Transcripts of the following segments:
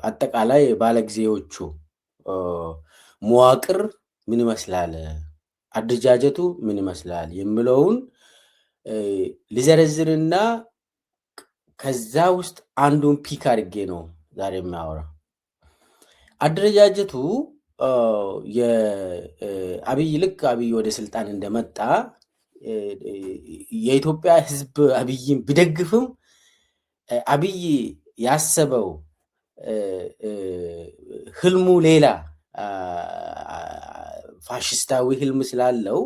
አጠቃላይ ባለጊዜዎቹ መዋቅር ምን ይመስላል፣ አደረጃጀቱ ምን ይመስላል የሚለውን ሊዘረዝርና ከዛ ውስጥ አንዱን ፒክ አድርጌ ነው ዛሬ የሚያወራው። አደረጃጀቱ የአብይ ልክ አብይ ወደ ስልጣን እንደመጣ የኢትዮጵያ ሕዝብ አብይን ቢደግፍም አብይ ያሰበው ህልሙ ሌላ ፋሽስታዊ ህልም ስላለው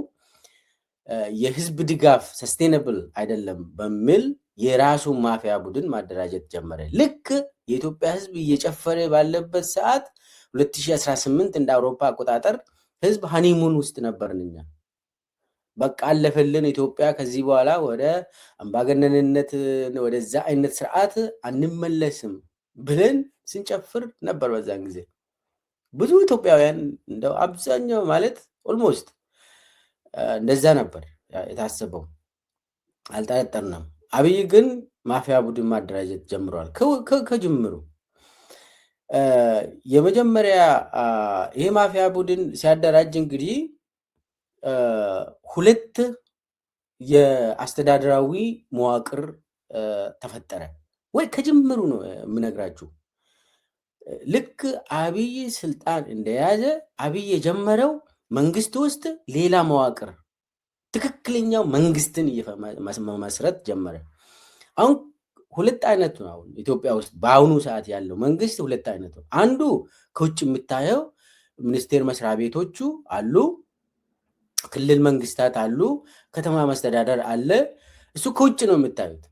የህዝብ ድጋፍ ሰስቴነብል አይደለም በሚል የራሱ ማፊያ ቡድን ማደራጀት ጀመረ። ልክ የኢትዮጵያ ህዝብ እየጨፈረ ባለበት ሰዓት 2018 እንደ አውሮፓ አቆጣጠር ህዝብ ሃኒሙን ውስጥ ነበርንኛ። በቃ አለፈልን ኢትዮጵያ፣ ከዚህ በኋላ ወደ አምባገነንነት ወደዛ አይነት ስርዓት አንመለስም ብለን ስንጨፍር ነበር። በዛን ጊዜ ብዙ ኢትዮጵያውያን እንደው አብዛኛው ማለት ኦልሞስት እንደዛ ነበር የታሰበው፣ አልጠረጠርንም። አብይ ግን ማፊያ ቡድን ማደራጀት ጀምሯል። ከጅምሩ የመጀመሪያ ይሄ ማፊያ ቡድን ሲያደራጅ እንግዲህ ሁለት የአስተዳደራዊ መዋቅር ተፈጠረ። ወይ ከጅምሩ ነው የምነግራችሁ። ልክ አብይ ስልጣን እንደያዘ አብይ የጀመረው መንግስት ውስጥ ሌላ መዋቅር ትክክለኛው መንግስትን መመስረት ጀመረ። አሁን ሁለት አይነት ነው። አሁን ኢትዮጵያ ውስጥ በአሁኑ ሰዓት ያለው መንግስት ሁለት አይነት ነው። አንዱ ከውጭ የምታየው ሚኒስቴር መስሪያ ቤቶቹ አሉ፣ ክልል መንግስታት አሉ፣ ከተማ መስተዳደር አለ። እሱ ከውጭ ነው የምታዩት።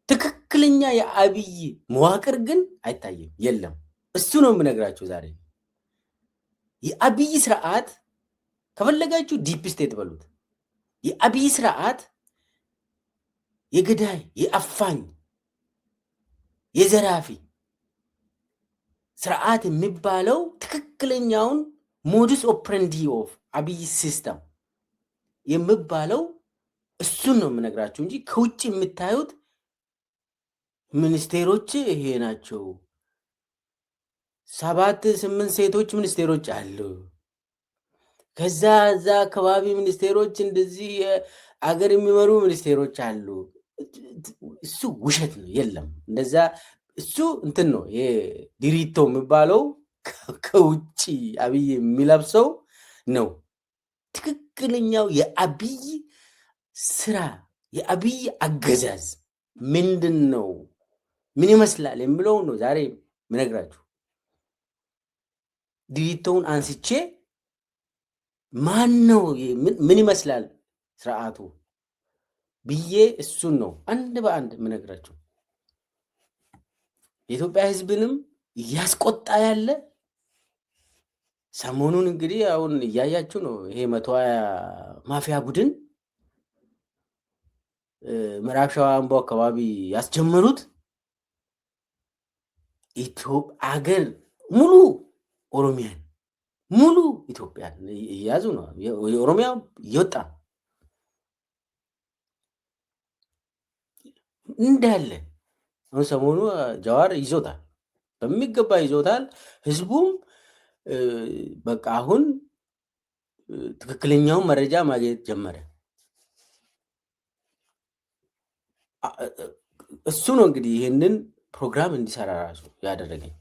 ትክክለኛ የአብይ መዋቅር ግን አይታይም፣ የለም። እሱ ነው የምነግራችሁ ዛሬ። የአብይ ስርዓት ከፈለጋችሁ ዲፕ ስቴት በሉት። የአብይ ስርዓት የገዳይ፣ የአፋኝ፣ የዘራፊ ስርዓት የሚባለው ትክክለኛውን ሞዱስ ኦፕረንዲ ኦፍ አብይ ሲስተም የሚባለው እሱን ነው የምነግራችሁ እንጂ ከውጭ የምታዩት ሚኒስቴሮች ይሄ ናቸው። 7-8 ሴቶች ሚኒስቴሮች አሉ። ከዛ እዛ አካባቢ ሚኒስቴሮች እንደዚህ አገር የሚመሩ ሚኒስቴሮች አሉ። እሱ ውሸት ነው፣ የለም እንደዛ። እሱ እንትን ነው፣ ይሄ ዲሪቶ የሚባለው ከውጭ አብይ የሚለብሰው ነው። ትክክለኛው የአብይ ስራ የአብይ አገዛዝ ምንድን ነው፣ ምን ይመስላል የሚለው ነው ዛሬ ምነግራችሁ። ዲሪቶውን አንስቼ ማን ነው ምን ይመስላል ስርዓቱ ብዬ እሱን ነው አንድ በአንድ ምነግራችሁ። የኢትዮጵያ ሕዝብንም እያስቆጣ ያለ ሰሞኑን እንግዲህ አሁን እያያችሁ ነው። ይሄ 120 ማፊያ ቡድን ምዕራብ ሸዋ አምቦ አካባቢ ያስጀመሩት አገር ሙሉ ኦሮሚያን ሙሉ ኢትዮጵያን እያዙ ነው። የኦሮሚያ እየወጣ እንዳለ አሁን ሰሞኑ ጃዋር ይዞታል፣ በሚገባ ይዞታል። ህዝቡም በቃ አሁን ትክክለኛውን መረጃ ማግኘት ጀመረ። እሱ ነው እንግዲህ ይህንን ፕሮግራም እንዲሰራ ራሱ ያደረገኝ።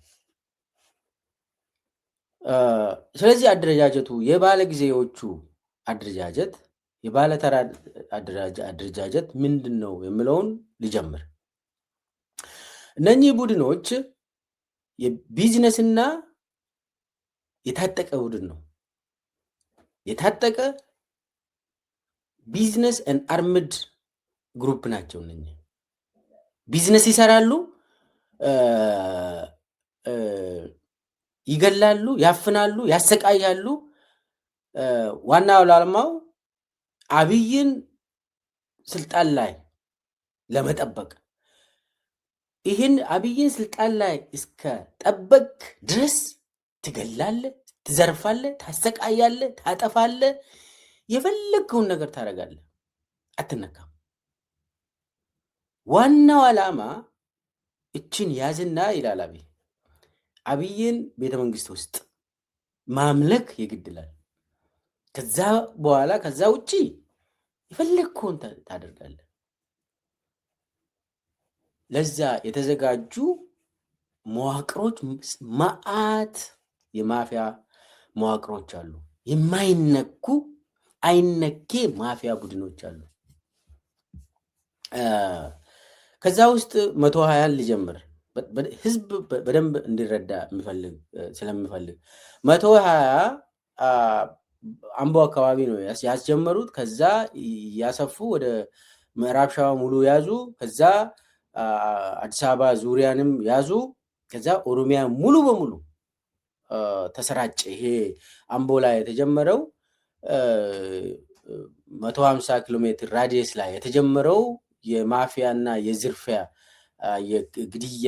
ስለዚህ አደረጃጀቱ የባለ ጊዜዎቹ አደረጃጀት የባለ ተራ አደረጃጀት ምንድን ነው የሚለውን ሊጀምር። እነኚህ ቡድኖች የቢዝነስና የታጠቀ ቡድን ነው። የታጠቀ ቢዝነስ ኤንድ አርምድ ግሩፕ ናቸው። እነኚህ ቢዝነስ ይሰራሉ፣ ይገላሉ፣ ያፍናሉ፣ ያሰቃያሉ። ዋናው ዓላማው አብይን ስልጣን ላይ ለመጠበቅ። ይህን አብይን ስልጣን ላይ እስከ ጠበቅ ድረስ ትገላለህ፣ ትዘርፋለህ፣ ታሰቃያለህ፣ ታጠፋለህ፣ የፈለግከውን ነገር ታደርጋለህ፣ አትነካም። ዋናው ዓላማ እችን ያዝና ይላል አብይ፣ አብይን ቤተመንግስት ውስጥ ማምለክ የግድላል። ከዛ በኋላ ከዛ ውጪ የፈለግከውን ታደርጋለህ። ለዛ የተዘጋጁ መዋቅሮች መዓት የማፊያ መዋቅሮች አሉ። የማይነኩ አይነኬ ማፊያ ቡድኖች አሉ። ከዛ ውስጥ 120ን ልጀምር፣ ህዝብ በደንብ እንዲረዳ ስለምፈልግ 120 አምቦ አካባቢ ነው ያስጀመሩት። ከዛ ያሰፉ ወደ ምዕራብ ሸዋ ሙሉ ያዙ። ከዛ አዲስ አበባ ዙሪያንም ያዙ። ከዛ ኦሮሚያ ሙሉ በሙሉ ተሰራጨ። ይሄ አምቦ ላይ የተጀመረው 150 ኪሎ ሜትር ራዲየስ ላይ የተጀመረው የማፊያ እና የዝርፊያ የግድያ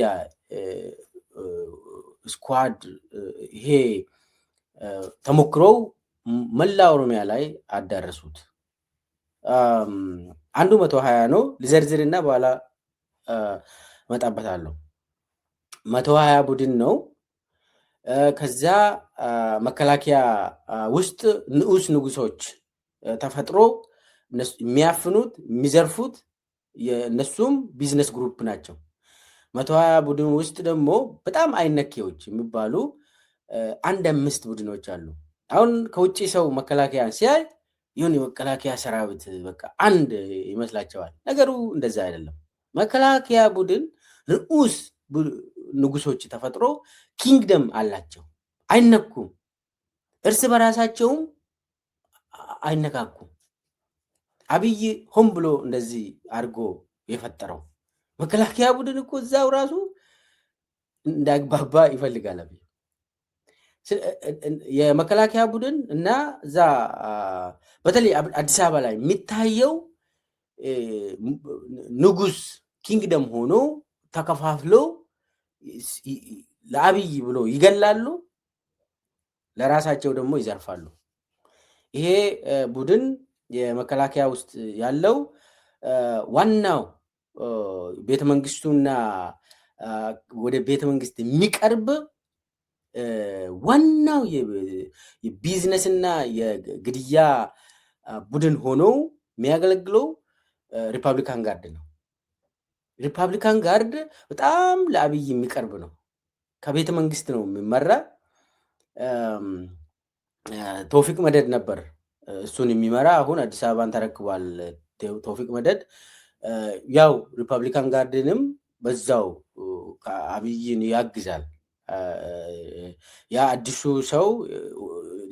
ስኳድ ይሄ ተሞክሮው መላ ኦሮሚያ ላይ አዳረሱት። አንዱ 120 ነው ልዘርዝርና በኋላ መጣበታለሁ። 120 ቡድን ነው። ከዛ መከላከያ ውስጥ ንዑስ ንጉሶች ተፈጥሮ የሚያፍኑት የሚዘርፉት የእነሱም ቢዝነስ ግሩፕ ናቸው። 120 ቡድን ውስጥ ደግሞ በጣም አይነኬዎች የሚባሉ 1-5 ቡድኖች አሉ። አሁን ከውጭ ሰው መከላከያን ሲያይ ይሁን የመከላከያ ሰራዊት በቃ አንድ ይመስላቸዋል። ነገሩ እንደዛ አይደለም። መከላከያ ቡድን ንዑስ ንጉሶች ተፈጥሮ ኪንግደም አላቸው። አይነኩም፣ እርስ በራሳቸውም አይነካኩም። አብይ ሆን ብሎ እንደዚህ አድርጎ የፈጠረው መከላከያ ቡድን እኮ እዛው ራሱ እንዳግባባ ይፈልጋል አብይ። የመከላከያ ቡድን እና እዛ በተለይ አዲስ አበባ ላይ የሚታየው ንጉስ ኪንግደም ሆኖ ተከፋፍለው ለአብይ ብሎ ይገላሉ፣ ለራሳቸው ደግሞ ይዘርፋሉ። ይሄ ቡድን የመከላከያ ውስጥ ያለው ዋናው ቤተመንግስቱና ወደ ቤተመንግስት የሚቀርብ ዋናው የቢዝነስና የግድያ ቡድን ሆኖ የሚያገለግለው ሪፐብሊካን ጋርድ ነው። ሪፐብሊካን ጋርድ በጣም ለአብይ የሚቀርብ ነው። ከቤተ መንግስት ነው የሚመራ። ቶፊቅ መደድ ነበር እሱን የሚመራ። አሁን አዲስ አበባን ተረክቧል ቶፊቅ መደድ። ያው ሪፐብሊካን ጋርድንም በዛው አብይን ያግዛል። ያ አዲሱ ሰው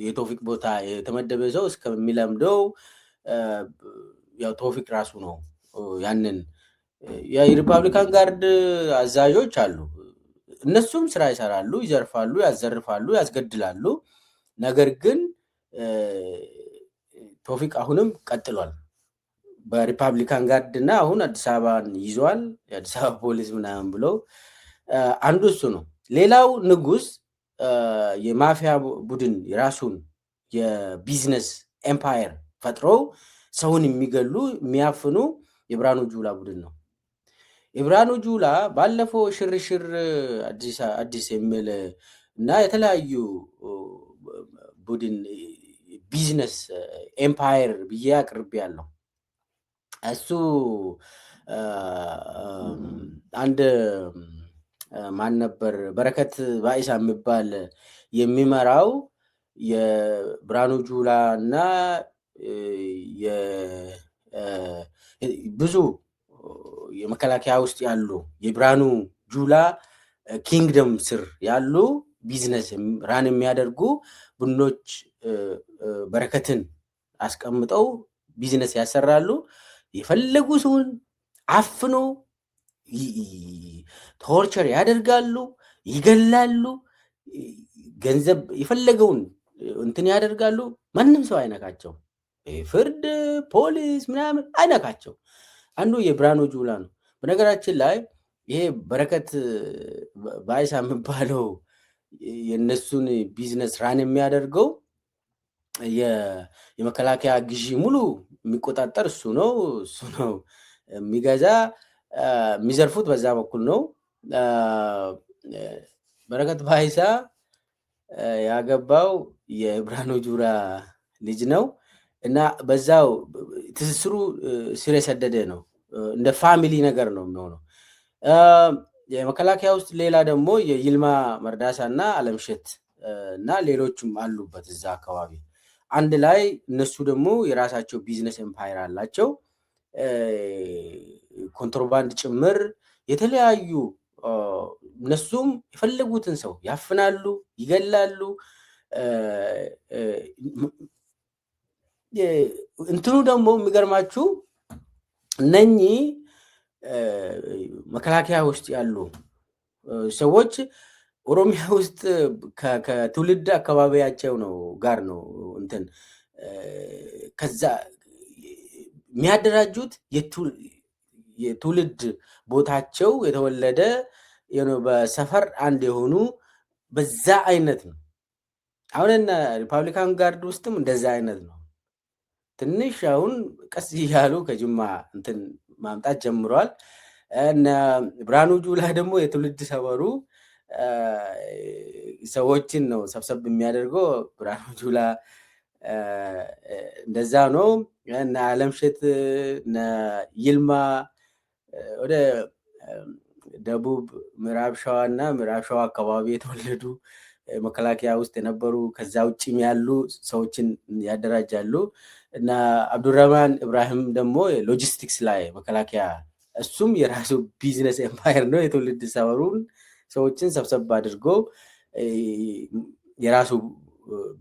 የቶፊቅ ቦታ የተመደበ ሰው እስከሚለምደው ያው ቶፊቅ ራሱ ነው ያንን የሪፐብሊካን ጋርድ አዛዦች አሉ። እነሱም ስራ ይሰራሉ፣ ይዘርፋሉ፣ ያዘርፋሉ፣ ያስገድላሉ። ነገር ግን ቶፊቅ አሁንም ቀጥሏል በሪፐብሊካን ጋርድ እና አሁን አዲስ አበባን ይዟል። የአዲስ አበባ ፖሊስ ምናምን ብሎ አንዱ እሱ ነው። ሌላው ንጉስ የማፊያ ቡድን የራሱን የቢዝነስ ኤምፓየር ፈጥሮ ሰውን የሚገሉ የሚያፍኑ የብርሃኑ ጁላ ቡድን ነው። የብርሃኑ ጁላ ባለፈው ሽርሽር አዲስ የሚል እና የተለያዩ ቡድን ቢዝነስ ኤምፓየር ብዬ አቅርቤ ያለው እሱ አንድ ማን ነበር በረከት ባይሳ የሚባል የሚመራው የብርሃኑ ጁላ እና ብዙ የመከላከያ ውስጥ ያሉ የብርሃኑ ጁላ ኪንግደም ስር ያሉ ቢዝነስ ራን የሚያደርጉ ቡድኖች በረከትን አስቀምጠው ቢዝነስ ያሰራሉ። የፈለጉ ሰውን አፍኖ ቶርቸር ያደርጋሉ፣ ይገላሉ፣ ገንዘብ የፈለገውን እንትን ያደርጋሉ። ማንም ሰው አይነካቸው። ፍርድ፣ ፖሊስ ምናምን አይነካቸው። አንዱ የብርሃኑ ጁላ ነው። በነገራችን ላይ ይሄ በረከት ባይሳ የሚባለው የእነሱን ቢዝነስ ራን የሚያደርገው የመከላከያ ግዢ ሙሉ የሚቆጣጠር እሱ ነው የሚገዛ። የሚዘርፉት በዛ በኩል ነው። በረከት ባይሳ ያገባው የብርሃኑ ጁላ ልጅ ነው እና በዛው ትስስሩ ስር የሰደደ ነው። እንደ ፋሚሊ ነገር ነው የሚሆነው። የመከላከያ ውስጥ ሌላ ደግሞ የይልማ መርዳሳ እና አለምሸት እና ሌሎችም አሉበት እዛ አካባቢ አንድ ላይ። እነሱ ደግሞ የራሳቸው ቢዝነስ ኤምፓየር አላቸው። ኮንትሮባንድ ጭምር የተለያዩ እነሱም የፈለጉትን ሰው ያፍናሉ፣ ይገላሉ። እንትኑ ደግሞ የሚገርማችሁ እነኚህ መከላከያ ውስጥ ያሉ ሰዎች ኦሮሚያ ውስጥ ከትውልድ አካባቢያቸው ነው ጋር ነው እንትን ከዛ የሚያደራጁት የትውልድ ቦታቸው የተወለደ በሰፈር አንድ የሆኑ በዛ አይነት ነው። አሁን ሪፐብሊካን ጋርድ ውስጥም እንደዛ አይነት ነው። ትንሽ አሁን ቀስ እያሉ ከጅማ እንትን ማምጣት ጀምሯል። እነ ብርሃኑ ጁላ ደግሞ የትውልድ ሰፈሩ ሰዎችን ነው ሰብሰብ የሚያደርገው። ብርሃኑ ጁላ እንደዛ ነው። እነ አለምሸት እነ ይልማ ወደ ደቡብ ምዕራብ ሸዋ እና ምዕራብ ሸዋ አካባቢ የተወለዱ መከላከያ ውስጥ የነበሩ ከዛ ውጭም ያሉ ሰዎችን ያደራጃሉ። እና አብዱረህማን ኢብራሂም ደግሞ ሎጂስቲክስ ላይ መከላከያ እሱም የራሱ ቢዝነስ ኤምፓየር ነው። የትውልድ ሰፈሩን ሰዎችን ሰብሰብ አድርጎ የራሱ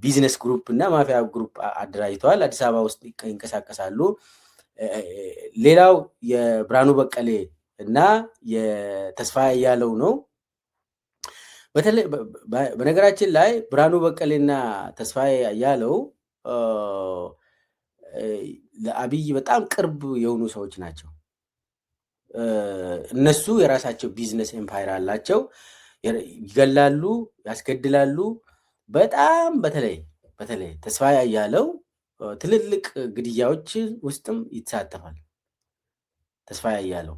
ቢዝነስ ግሩፕ እና ማፊያ ግሩፕ አደራጅተዋል። አዲስ አበባ ውስጥ ይንቀሳቀሳሉ። ሌላው የብርሃኑ በቀሌ እና የተስፋዬ አያሌው ነው። በነገራችን ላይ ብርሃኑ በቀሌና ተስፋዬ አያሌው ለአብይ በጣም ቅርብ የሆኑ ሰዎች ናቸው። እነሱ የራሳቸው ቢዝነስ ኤምፓየር አላቸው። ይገላሉ፣ ያስገድላሉ። በጣም በተለይ ተስፋዬ አያሌው ትልልቅ ግድያዎች ውስጥም ይሳተፋል። ተስፋዬ አያሌው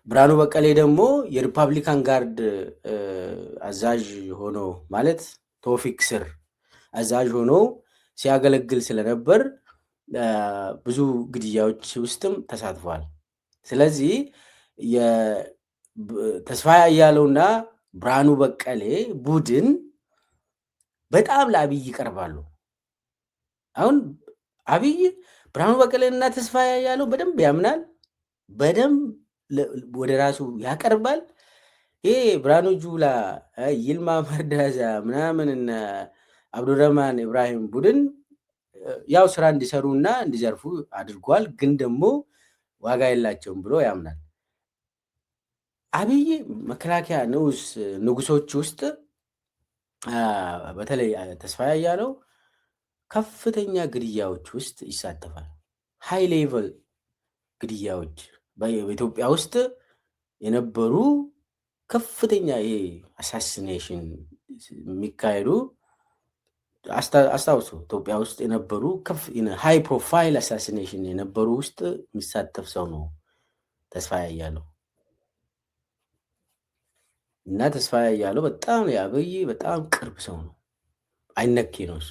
ብርሃኑ በቀሌ ደግሞ የሪፐብሊካን ጋርድ አዛዥ ሆኖ ማለት ቶፊክ ስር አዛዥ ሆኖ ሲያገለግል ስለነበር ብዙ ግድያዎች ውስጥም ተሳትፏል። ስለዚህ ተስፋዬ አያሌውና ብርሃኑ በቀሌ ቡድን በጣም ለአብይ ይቀርባሉ። አሁን አብይ ብርሃኑ በቀሌና ተስፋዬ አያሌው በደንብ ያምናል፣ በደንብ ወደ ራሱ ያቀርባል። ይሄ ብርሃኑ ጁላ፣ ይልማ መርዳሳ ምናምን እና አብዱረህማን ኢብራሂም ቡድን ያው ስራ እንዲሰሩና እንዲዘርፉ አድርጓል። ግን ደግሞ ዋጋ የላቸውም ብሎ ያምናል። አብይ መከላከያ ንጉሶች ውስጥ በተለይ ተስፋዬ አያሌው ከፍተኛ ግድያዎች ውስጥ ይሳተፋል። ሃይ ሌቨል ግድያዎች በኢትዮጵያ ውስጥ የነበሩ ከፍተኛ ይሄ አሳሲኔሽን የሚካሄዱ አስታውሱ። ኢትዮጵያ ውስጥ የነበሩ ሃይ ፕሮፋይል አሳሲኔሽን የነበሩ ውስጥ የሚሳተፍ ሰው ነው ተስፋዬ አያሌው። እና ተስፋዬ አያሌው በጣም የአብይ በጣም ቅርብ ሰው ነው፣ አይነኬ ነው እሱ።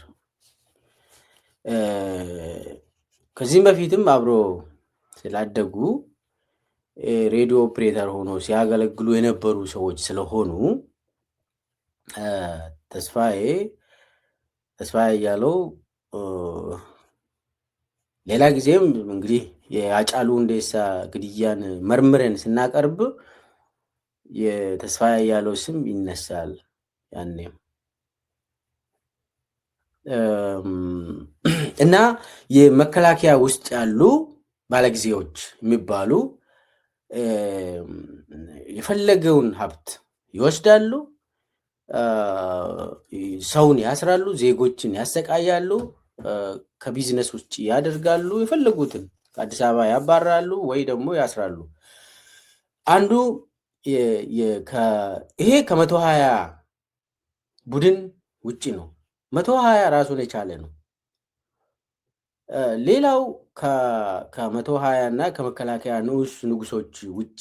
ከዚህም በፊትም አብሮ ስላደጉ ሬዲዮ ኦፕሬተር ሆኖ ሲያገለግሉ የነበሩ ሰዎች ስለሆኑ ተስፋዬ አያሌው ሌላ ጊዜም እንግዲህ የሃጫሉ ሁንዴሳ ግድያን መርምረን ስናቀርብ የተስፋዬ አያሌው ስም ይነሳል። ያኔም እና የመከላከያ ውስጥ ያሉ ባለጊዜዎች የሚባሉ የፈለገውን ሀብት ይወስዳሉ፣ ሰውን ያስራሉ፣ ዜጎችን ያሰቃያሉ፣ ከቢዝነስ ውጭ ያደርጋሉ፣ የፈለጉትን ከአዲስ አበባ ያባራሉ ወይ ደግሞ ያስራሉ። አንዱ ይሄ ከ120 ቡድን ውጭ ነው። 120 ራሱን የቻለ ነው። ሌላው ከ120 እና ከመከላከያ ንጉሶች ውጭ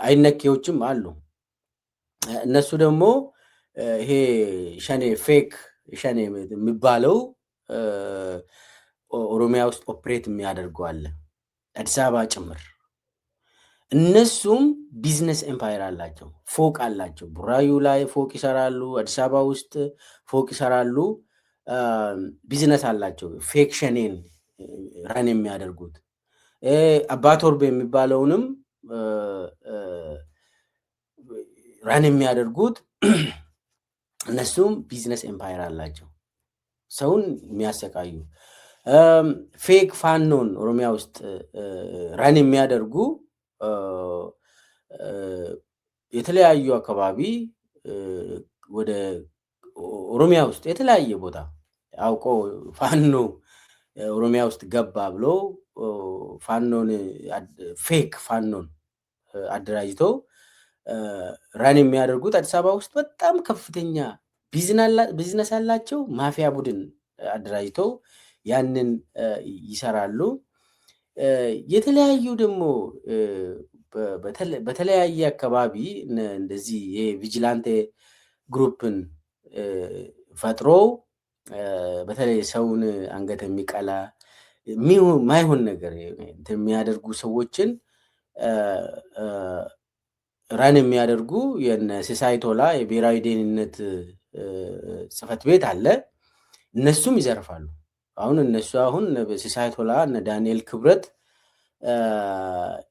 አይነኬዎችም አሉ። እነሱ ደግሞ ይሄ ሸኔ ፌክ ሸኔ የሚባለው ኦሮሚያ ውስጥ ኦፕሬት የሚያደርጉ አለ፣ አዲስ አበባ ጭምር። እነሱም ቢዝነስ ኤምፓየር አላቸው፣ ፎቅ አላቸው። ቡራዩ ላይ ፎቅ ይሰራሉ፣ አዲስ አበባ ውስጥ ፎቅ ይሰራሉ። ቢዝነስ አላቸው፣ ፌክ ሸኔን ረን የሚያደርጉት። አባቶርቤ የሚባለውንም ረን የሚያደርጉት እነሱም ቢዝነስ ኤምፓየር አላቸው፣ ሰውን የሚያሰቃዩ። ፌክ ፋኖን ኦሮሚያ ውስጥ ረን የሚያደርጉ የተለያዩ አካባቢ ወደ ኦሮሚያ ውስጥ የተለያየ ቦታ አውቆ ፋኖ ኦሮሚያ ውስጥ ገባ ብሎ ፋኖን ፌክ ፋኖን አደራጅተው ራን የሚያደርጉት አዲስ አበባ ውስጥ በጣም ከፍተኛ ቢዝነስ ያላቸው ማፊያ ቡድን አደራጅተው ያንን ይሰራሉ። የተለያዩ ደግሞ በተለያየ አካባቢ እንደዚህ የቪጂላንቴ ግሩፕን ፈጥሮ በተለይ ሰውን አንገት የሚቀላ ማይሆን ነገር የሚያደርጉ ሰዎችን ራን የሚያደርጉ የነ ሲሳይ ቶላ የብሔራዊ ደህንነት ጽሕፈት ቤት አለ። እነሱም ይዘርፋሉ። አሁን ሲሳይ ቶላ እነ ዳንኤል ክብረት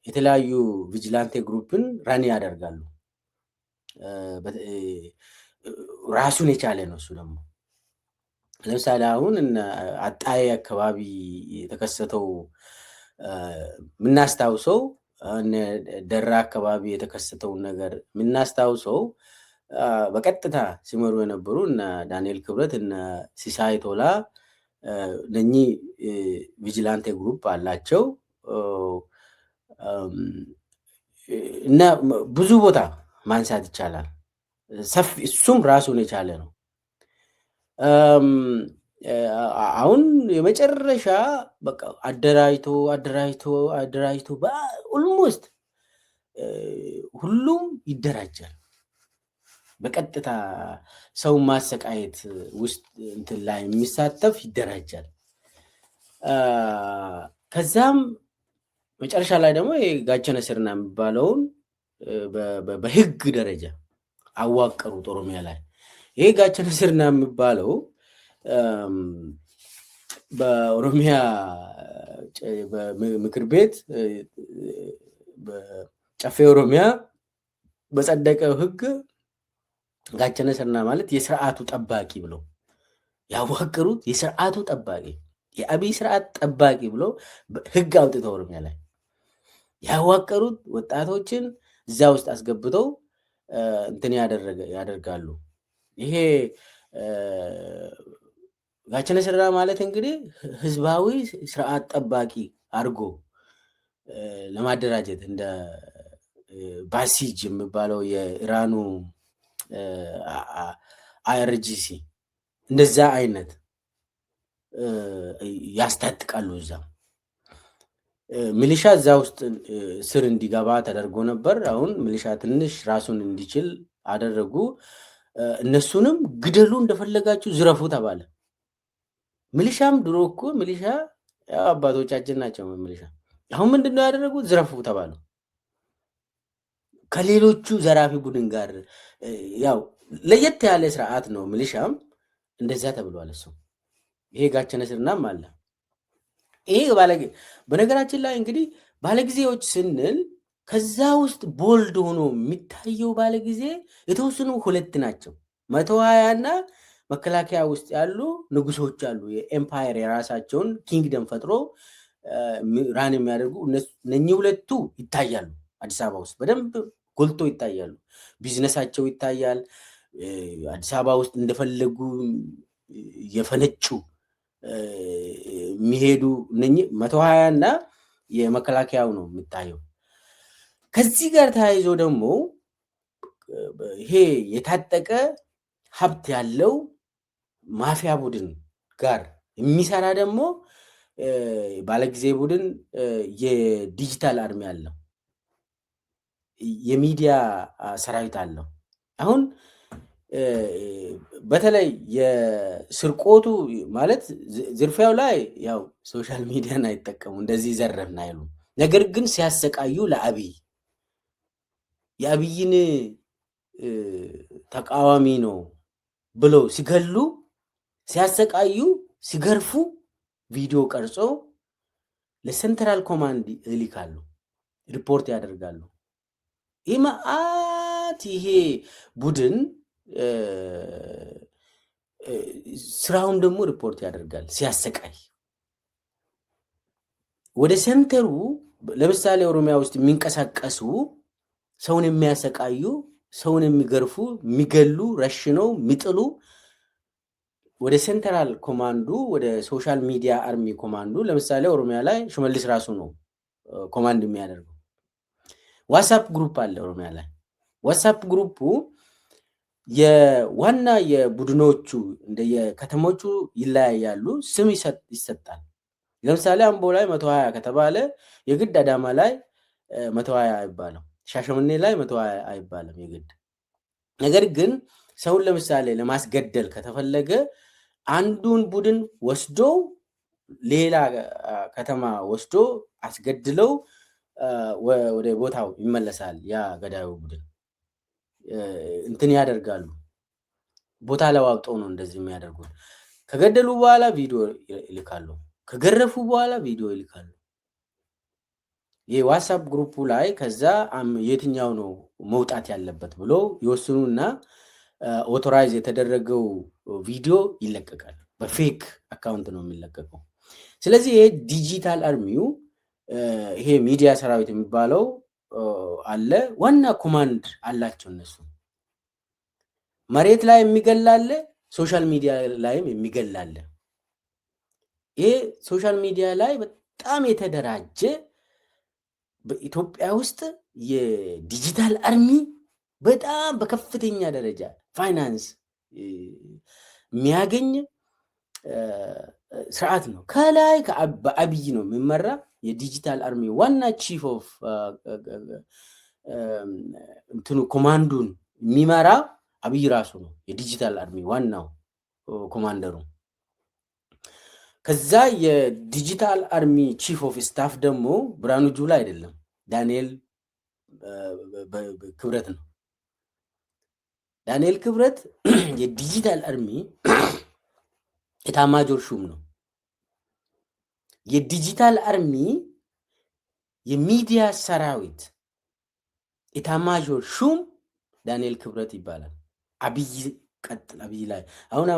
የተለያዩ ቪጂላንቴ ግሩፕን ራን ያደርጋሉ። ራሱን የቻለ ነው። እሱ ደግሞ ለምሳሌ አሁን አጣዬ አካባቢ የተከሰተው የምናስታውሰው፣ ደራ አካባቢ የተከሰተውን ነገር የምናስታውሰው በቀጥታ ሲመሩ የነበሩ እነ ዳንኤል ክብረት እነ ሲሳይ ቶላ እነኚህ ቪጂላንቴ ግሩፕ አላቸው እና ብዙ ቦታ ማንሳት ይቻላል። ሰፊ እሱም ራሱን የቻለ ነው። አሁን የመጨረሻ በቃ አደራጅቶ ኦልሞስት ሁሉም ይደራጃል። በቀጥታ ሰው ማሰቃየት ውስጥ እንትን ላይ የሚሳተፍ ይደራጃል። ከዛም መጨረሻ ላይ ደግሞ ጋቸነ ስርና የሚባለውን በህግ ደረጃ አዋቀሩት ኦሮሚያ ላይ። ይሄ ጋቸነ ስርና የሚባለው በኦሮሚያ ምክር ቤት በጨፌ ኦሮሚያ በጸደቀው ህግ ጋቸነ ስርና ማለት የስርዓቱ ጠባቂ ብሎ ያዋቀሩት፣ የስርዓቱ ጠባቂ የአብይ ስርዓት ጠባቂ ብሎ ህግ አውጥተው ኦሮሚያ ላይ ያዋቀሩት ወጣቶችን እዛ ውስጥ አስገብተው እንትን ያደርጋሉ። ይሄ ጋቸነ ስርና ማለት እንግዲህ ህዝባዊ ስርዓት ጠባቂ አድርጎ ለማደራጀት እንደ ባሲጅ የሚባለው የኢራኑ አይአርጂሲ እንደዛ አይነት ያስታጥቃሉ። እዛ ሚሊሻ እዛ ውስጥ ስር እንዲገባ ተደርጎ ነበር። አሁን ሚሊሻ ትንሽ ራሱን እንዲችል አደረጉ። እነሱንም ግደሉ፣ እንደፈለጋችሁ ዝረፉ ተባለ። ሚሊሻም ድሮ እኮ ሚሊሻ ያው አባቶቻችን ናቸው። ሚሊሻ አሁን ምንድነው ያደረጉት? ዝረፉ ተባሉ። ከሌሎቹ ዘራፊ ቡድን ጋር ያው ለየት ያለ ስርዓት ነው። ሚሊሻም እንደዛ ተብሏል። እሱ ይሄ ጋቸነ ስርናም አለ። ይሄ ባለጊዜ በነገራችን ላይ እንግዲህ ባለጊዜዎች ስንል ከዛ ውስጥ ቦልድ ሆኖ የሚታየው ባለጊዜ የተወሰኑ ሁለት ናቸው። 120 እና መከላከያ ውስጥ ያሉ ንጉሶች አሉ። የኤምፓየር የራሳቸውን ኪንግደም ፈጥሮ ራን የሚያደርጉ እነኚህ ሁለቱ ይታያሉ። አዲስ አበባ ውስጥ በደንብ ጎልቶ ይታያሉ። ቢዝነሳቸው ይታያል። አዲስ አበባ ውስጥ እንደፈለጉ የፈነጩ የሚሄዱ እነኚህ 120 እና የመከላከያው ነው የሚታየው። ከዚህ ጋር ተያይዞ ደግሞ ይሄ የታጠቀ ሀብት ያለው ማፊያ ቡድን ጋር የሚሰራ ደግሞ ባለጊዜ ቡድን የዲጂታል አርሚ አለው። የሚዲያ ሰራዊት አለው። አሁን በተለይ የስርቆቱ ማለት ዝርፊያው ላይ ያው ሶሻል ሚዲያን አይጠቀሙ እንደዚህ ዘረፍን አይሉ። ነገር ግን ሲያሰቃዩ የአብይን ተቃዋሚ ነው ብለው ሲገሉ፣ ሲያሰቃዩ፣ ሲገርፉ ቪዲዮ ቀርጾ ለሴንትራል ኮማንድ ይልካሉ፣ ሪፖርት ያደርጋሉ። ይሄ ቡድን ስራውን ደግሞ ሪፖርት ያደርጋል ሲያሰቃይ። ወደ ሴንተሩ ለምሳሌ ኦሮሚያ ውስጥ የሚንቀሳቀሱ ሰውን የሚያሰቃዩ፣ ሰውን የሚገርፉ፣ የሚገሉ፣ ረሽነው የሚጥሉ ወደ ሴንትራል ኮማንዱ ወደ ሶሻል ሚዲያ አርሚ ኮማንዱ ለምሳሌ ኦሮሚያ ላይ ሽመልስ ራሱ ነው ኮማንድ የሚያደርገው። ዋትስአፕ ግሩፕ አለ ኦሮሚያ ላይ። ዋትስአፕ ግሩፑ የዋና የቡድኖቹ እንደየከተሞቹ ይለያያሉ፣ ስም ይሰጣል። ለምሳሌ አምቦ ላይ 120 ከተባለ የግድ አዳማ ላይ 120 አይባልም፣ ሻሸመኔ ላይ 120 አይባልም የግድ። ነገር ግን ሰውን ለምሳሌ ለማስገደል ከተፈለገ አንዱን ቡድን ወስዶ ሌላ ከተማ ወስዶ አስገድለው ወደ ቦታው ይመለሳል። ያ ገዳዩ ቡድን እንትን ያደርጋሉ። ቦታ ለዋውጠው ነው እንደዚህ የሚያደርጉት። ከገደሉ በኋላ ቪዲዮ ይልካሉ፣ ከገረፉ በኋላ ቪዲዮ ይልካሉ። የዋትስአፕ ግሩፑ ላይ ከዛ የትኛው ነው መውጣት ያለበት ብሎ ይወስኑና ኦቶራይዝ የተደረገው ቪዲዮ ይለቀቃል። በፌክ አካውንት ነው የሚለቀቀው። ስለዚህ ይሄ ዲጂታል አርሚው ይሄ ሚዲያ ሰራዊት የሚባለው አለ። ዋና ኮማንድ አላቸው እነሱ። መሬት ላይ የሚገላለ፣ ሶሻል ሚዲያ ላይም የሚገላለ። ይሄ ሶሻል ሚዲያ ላይ በጣም የተደራጀ በኢትዮጵያ ውስጥ የዲጂታል አርሚ በጣም በከፍተኛ ደረጃ ፋይናንስ የሚያገኝ ስርዓት ነው። ከላይ በአብይ ነው የሚመራ። የዲጂታል አርሚ ዋና ቺፍ ኦፍ እንትኑ ኮማንዱን የሚመራ አብይ ራሱ ነው፣ የዲጂታል አርሚ ዋናው ኮማንደሩ። ከዛ የዲጂታል አርሚ ቺፍ ኦፍ ስታፍ ደግሞ ብርሃኑ ጁላ አይደለም፣ ዳንኤል ክብረት ነው። ዳንኤል ክብረት የዲጂታል አርሚ ኤታማዦር ሹም ነው። የዲጂታል አርሚ የሚዲያ ሰራዊት ኤታማዦር ሹም ዳንኤል ክብረት ይባላል። አብይ ላይ አሁን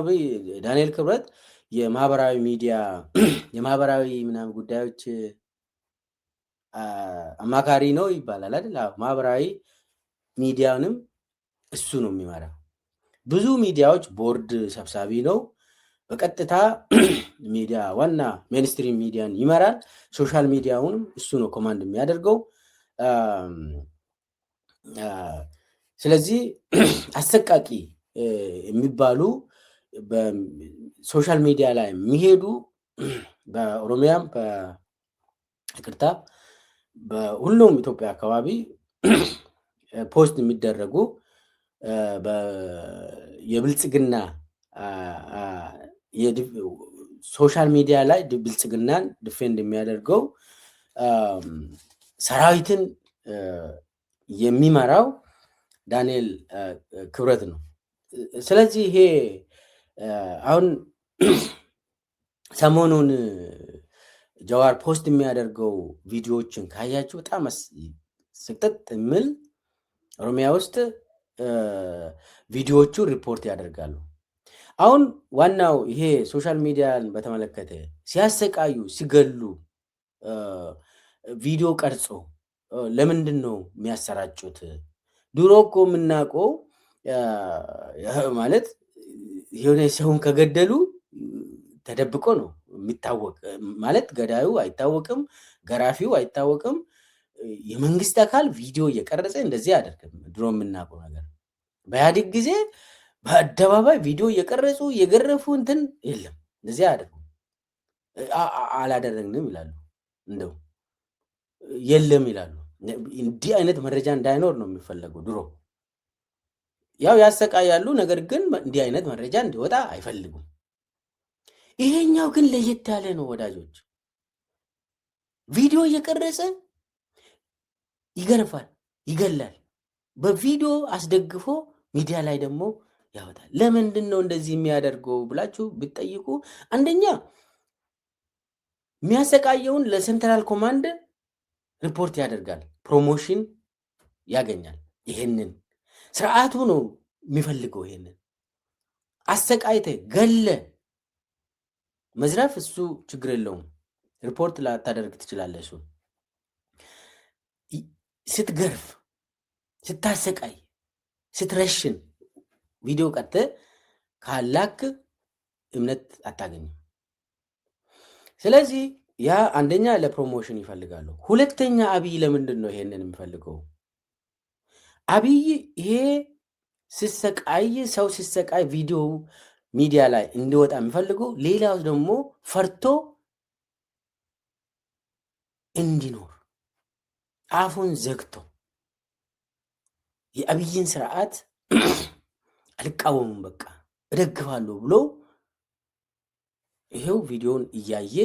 ዳንኤል ክብረት የማህበራዊ ሚዲያ የማህበራዊ ምናምን ጉዳዮች አማካሪ ነው ይባላል አይደል? ማህበራዊ ሚዲያንም እሱ ነው የሚመራ። ብዙ ሚዲያዎች ቦርድ ሰብሳቢ ነው። በቀጥታ ሚዲያ ዋና ሜንስትሪም ሚዲያን ይመራል። ሶሻል ሚዲያውንም እሱ ነው ኮማንድ የሚያደርገው። ስለዚህ አሰቃቂ የሚባሉ በሶሻል ሚዲያ ላይ የሚሄዱ በኦሮሚያም በይቅርታ በሁሉም ኢትዮጵያ አካባቢ ፖስት የሚደረጉ የብልጽግና ሶሻል ሚዲያ ላይ ብልጽግናን ዲፌንድ የሚያደርገው ሰራዊትን የሚመራው ዳንኤል ክብረት ነው። ስለዚህ ይሄ አሁን ሰሞኑን ጀዋር ፖስት የሚያደርገው ቪዲዮዎችን ካያችሁ በጣም ስቅጥጥ የሚል ኦሮሚያ ውስጥ ቪዲዮዎቹ ሪፖርት ያደርጋሉ። አሁን ዋናው ይሄ ሶሻል ሚዲያን በተመለከተ ሲያሰቃዩ ሲገሉ ቪዲዮ ቀርጾ ለምንድን ነው የሚያሰራጩት? ድሮ እኮ የምናውቀው ማለት የሆነ ሰውን ከገደሉ ተደብቆ ነው የሚታወቅ። ማለት ገዳዩ አይታወቅም፣ ገራፊው አይታወቅም። የመንግስት አካል ቪዲዮ እየቀረጸ እንደዚህ አያደርግም። ድሮ የምናውቀው ነገር በኢህአዴግ ጊዜ በአደባባይ ቪዲዮ እየቀረጹ እየገረፉ እንትን የለም፣ እንደዚህ አያደርጉም። አላደረግንም ይላሉ፣ እንደው የለም ይላሉ። እንዲህ አይነት መረጃ እንዳይኖር ነው የሚፈለገው። ድሮ ያው ያሰቃያሉ፣ ነገር ግን እንዲህ አይነት መረጃ እንዲወጣ አይፈልጉም። ይሄኛው ግን ለየት ያለ ነው ወዳጆች። ቪዲዮ እየቀረጸ ይገርፋል፣ ይገላል። በቪዲዮ አስደግፎ ሚዲያ ላይ ደግሞ ያወጣል። ለምንድን ነው እንደዚህ የሚያደርገው ብላችሁ ብትጠይቁ፣ አንደኛ የሚያሰቃየውን ለሴንትራል ኮማንድ ሪፖርት ያደርጋል፣ ፕሮሞሽን ያገኛል። ይሄንን ስርዓቱ ነው የሚፈልገው። ይሄንን አሰቃይተ ገለ መዝረፍ እሱ ችግር የለውም፣ ሪፖርት ላታደርግ ትችላለህ። እሱ ስትገርፍ፣ ስታሰቃይ፣ ስትረሽን ቪዲዮ ቀጥ ካላክ እምነት አታገኝም። ስለዚህ ያ አንደኛ ለፕሮሞሽን ይፈልጋሉ። ሁለተኛ አብይ ለምንድን ነው ይሄንን የሚፈልገው? አብይ ይሄ ሲሰቃይ፣ ሰው ሲሰቃይ ቪዲዮ ሚዲያ ላይ እንዲወጣ የሚፈልገው፣ ሌላው ደግሞ ፈርቶ እንዲኖር አፉን ዘግቶ የአብይን ስርዓት አልቃወሙም በቃ እደግፋለሁ ብሎ ይሄው ቪዲዮን እያየ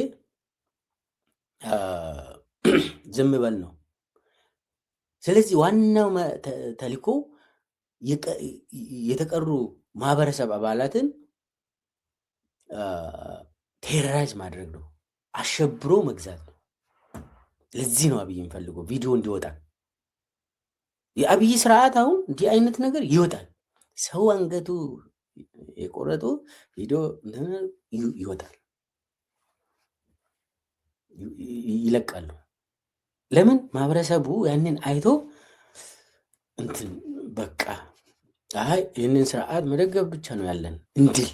ዝም በል ነው። ስለዚህ ዋናው ተልዕኮ የተቀሩ ማህበረሰብ አባላትን ቴሮራይዝ ማድረግ ነው፣ አሸብሮ መግዛት ነው። ለዚህ ነው አብይ የሚፈልገው ቪዲዮ እንዲወጣ። የአብይ ስርዓት አሁን እንዲህ አይነት ነገር ይወጣል። ሰው አንገቱ የቆረጡ ቪዲዮ ይወጣል፣ ይለቃሉ። ለምን? ማህበረሰቡ ያንን አይቶ እንትን በቃ አይ ይህንን ስርዓት መደገፍ ብቻ ነው ያለን እንዲል።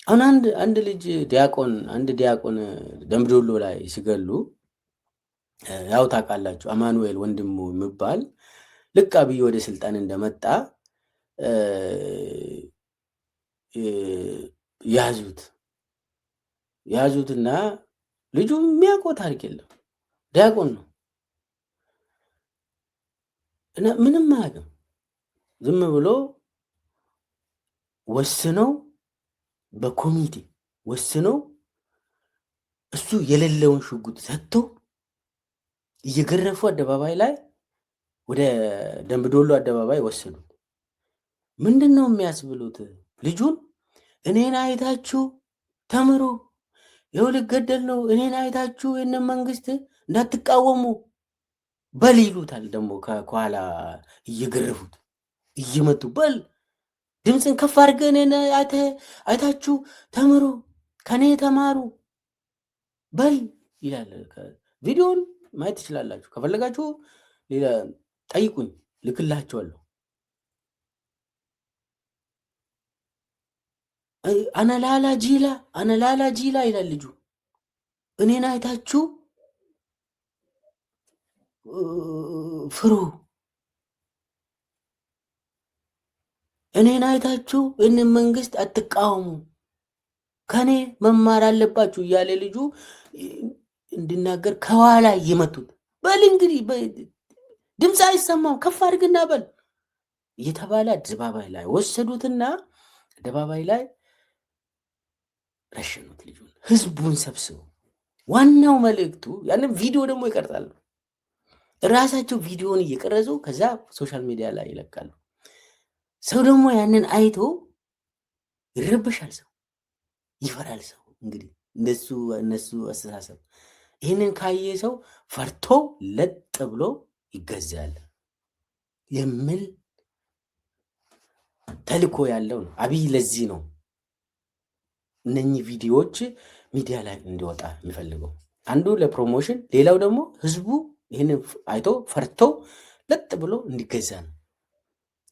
አሁን አንድ ልጅ አንድ ዲያቆን ደምቢዶሎ ላይ ሲገሉ ያው ታውቃላችሁ፣ አማኑኤል ወንድሙ የሚባል ልክ አብይ ወደ ስልጣን እንደመጣ ያዙትና ልጁ የሚያውቀው ታሪክ የለም፣ ዲያቆን ነው እና ምንም አያውቅም። ዝም ብሎ ወስነው በኮሚቴ ወስነው እሱ የሌለውን ሽጉጥ ሰጥቶ እየገረፉ አደባባይ ላይ ወደ ደምቢዶሎ አደባባይ ወሰዱት። ምንድን ነው የሚያስብሉት? ልጁን እኔን አይታችሁ ተምሩ፣ ይኸው ልገደል ነው፣ እኔን አይታችሁ የእነ መንግስት እንዳትቃወሙ በል ይሉታል። ደግሞ ከኋላ እየገረፉት እየመቱ በል ድምፅን ከፍ አድርገህ እኔን አይታችሁ ተምሩ፣ ከኔ ተማሩ በል ይላል። ቪዲዮን ማየት ትችላላችሁ። ከፈለጋችሁ ሌላ ጠይቁኝ፣ ልክላችኋለሁ። አነላላ ጂላ ይላል ልጁ። እኔን አይታችሁ ፍሩ፣ እኔን አይታችሁ እንን መንግስት አትቃወሙ፣ ከኔ መማር አለባችሁ እያለ ልጁ እንድናገር ከኋላ እየመቱት በል እንግዲህ ድምፅ አይሰማም ከፍ አድርግና በል እየተባለ አደባባይ ላይ ወሰዱትና አደባባይ ላይ ረሸኑት ልጁን፣ ህዝቡን ሰብስበው። ዋናው መልእክቱ ያንን ቪዲዮ ደግሞ ይቀርጻሉ። ራሳቸው ቪዲዮን እየቀረጹ ከዛ ሶሻል ሚዲያ ላይ ይለቃሉ። ሰው ደግሞ ያንን አይቶ ይረበሻል፣ ሰው ይፈራል። ሰው እንግዲህ እነሱ አስተሳሰብ ይህንን ካየ ሰው ፈርቶ ለጥ ብሎ ይገዛል የሚል ተልዕኮ ያለው ነው አብይ። ለዚህ ነው እነኚህ ቪዲዮዎች ሚዲያ ላይ እንዲወጣ የሚፈልገው። አንዱ ለፕሮሞሽን፣ ሌላው ደግሞ ህዝቡ ይህንን አይቶ ፈርቶ ለጥ ብሎ እንዲገዛ ነው።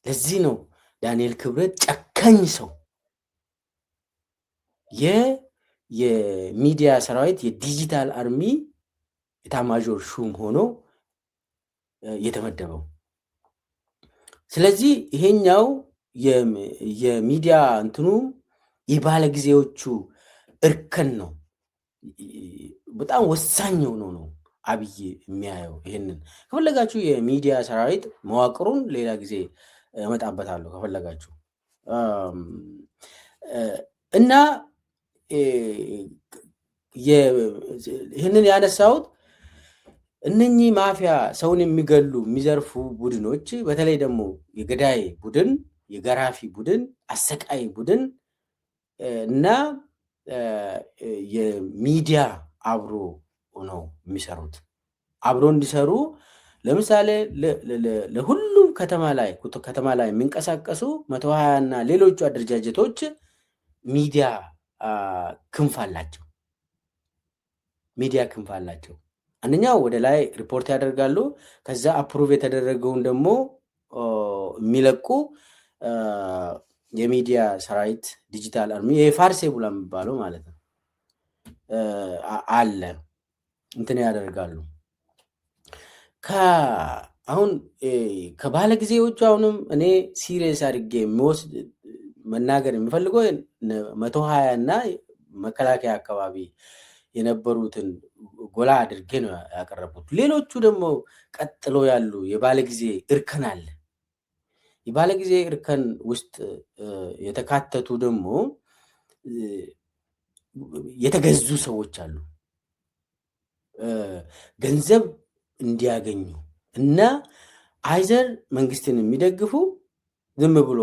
ለዚህ ነው ዳንኤል ክብረት ጨካኝ ሰው የሚዲያ ሰራዊት የዲጂታል አርሚ ኤታማዦር ሹም ሆኖ የተመደበው። ስለዚህ ይሄኛው የሚዲያ እንትኑ የባለ ጊዜዎቹ እርከን ነው፣ በጣም ወሳኝ ነው። አብይ የሚያየው? ይህንን ከፈለጋችሁ የሚዲያ ሰራዊት መዋቅሩን ሌላ ጊዜ እመጣበታለሁ ከፈለጋችሁ። እና ይህንን ያነሳሁት እነኚህ ማፊያ ሰውን የሚገሉ የሚዘርፉ ቡድኖች በተለይ ደግሞ የገዳይ ቡድን፣ የገራፊ ቡድን፣ አሰቃይ ቡድን እና የሚዲያ አብሮ ነው የሚሰሩት። አብሮ እንዲሰሩ ለምሳሌ ለሁሉም ከተማ ላይ የሚንቀሳቀሱ 120 እና ሌሎቹ አደረጃጀቶች ሚዲያ ክንፍ አላቸው። ሚዲያ ክንፍ አላቸው። አንደኛው ወደ ላይ ሪፖርት ያደርጋሉ። ከዛ አፕሩቭ የተደረገውን ደግሞ የሚለቁ የሚዲያ ሰራዊት ዲጂታል አርሚ የፋርሴ ቡላ የሚባለው ማለት ነው አለ እንትን ያደርጋሉ። አሁን ከባለ ጊዜዎቹ አሁንም እኔ ሲሪየስ አድርጌ የሚወስድ መናገር የሚፈልገው 120 እና መከላከያ አካባቢ የነበሩትን ጎላ አድርጌ ነው ያቀረቡት። ሌሎቹ ደግሞ ቀጥሎ ያሉ የባለ ጊዜ እርከን አለ። የባለ ጊዜ እርከን ውስጥ የተካተቱ ደግሞ የተገዙ ሰዎች አሉ። ገንዘብ እንዲያገኙ እና አይዘር መንግስትን የሚደግፉ ዝም ብሎ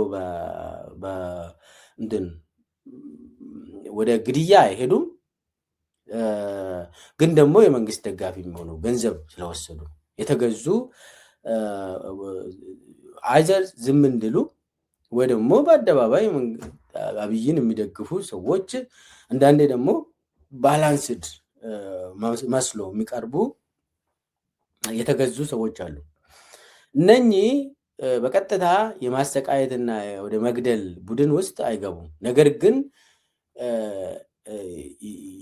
እንትን ወደ ግድያ አይሄዱም፣ ግን ደግሞ የመንግስት ደጋፊ የሚሆኑ ገንዘብ ስለወሰዱ የተገዙ አይዘር ዝም እንድሉ ወይ ደግሞ በአደባባይ አብይን የሚደግፉ ሰዎች፣ አንዳንዴ ደግሞ ባላንስድ መስሎ የሚቀርቡ የተገዙ ሰዎች አሉ። እነኚህ በቀጥታ የማሰቃየትና ወደ መግደል ቡድን ውስጥ አይገቡም። ነገር ግን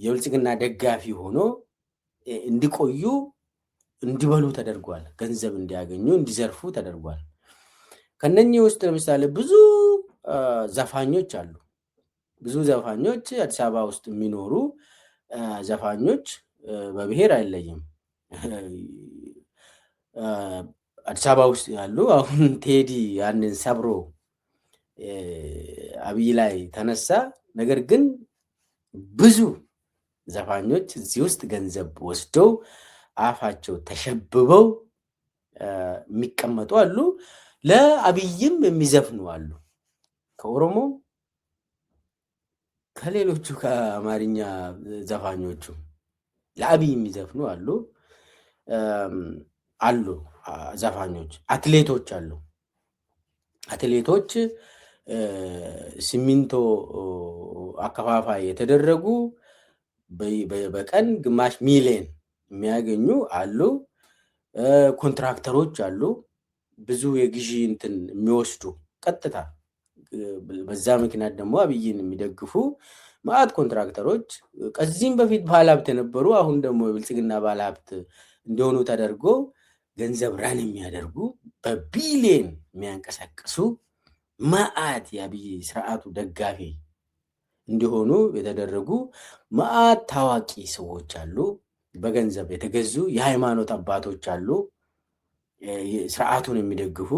የብልጽግና ደጋፊ ሆኖ እንዲቆዩ እንዲበሉ ተደርጓል። ገንዘብ እንዲያገኙ እንዲዘርፉ ተደርጓል። ከነኚህ ውስጥ ለምሳሌ ብዙ ዘፋኞች አሉ። ብዙ ዘፋኞች አዲስ አበባ ውስጥ የሚኖሩ ዘፋኞች በብሔር አይለይም። አዲስ አበባ ውስጥ ያሉ አሁን ቴዲ ያንን ሰብሮ አብይ ላይ ተነሳ። ነገር ግን ብዙ ዘፋኞች እዚህ ውስጥ ገንዘብ ወስደው አፋቸው ተሸብበው የሚቀመጡ አሉ። ለአብይም የሚዘፍኑ አሉ። ከኦሮሞ ከሌሎቹ ከአማርኛ ዘፋኞቹ ለአብይ የሚዘፍኑ አሉ አሉ ዘፋኞች። አትሌቶች አሉ። አትሌቶች ሲሚንቶ አከፋፋይ የተደረጉ በቀን ግማሽ ሚሊዮን የሚያገኙ አሉ። ኮንትራክተሮች አሉ። ብዙ የግዢ እንትን የሚወስዱ ቀጥታ በዛ ምክንያት ደግሞ አብይን የሚደግፉ ማዕት ኮንትራክተሮች ከዚህም በፊት ባለሀብት የነበሩ አሁን ደግሞ የብልጽግና ባለሀብት እንዲሆኑ ተደርጎ ገንዘብ ራን የሚያደርጉ በቢሊየን የሚያንቀሳቅሱ ማዕት የአብይ ስርዓቱ ደጋፊ እንዲሆኑ የተደረጉ ማዕት ታዋቂ ሰዎች አሉ። በገንዘብ የተገዙ የሃይማኖት አባቶች አሉ፣ ስርዓቱን የሚደግፉ።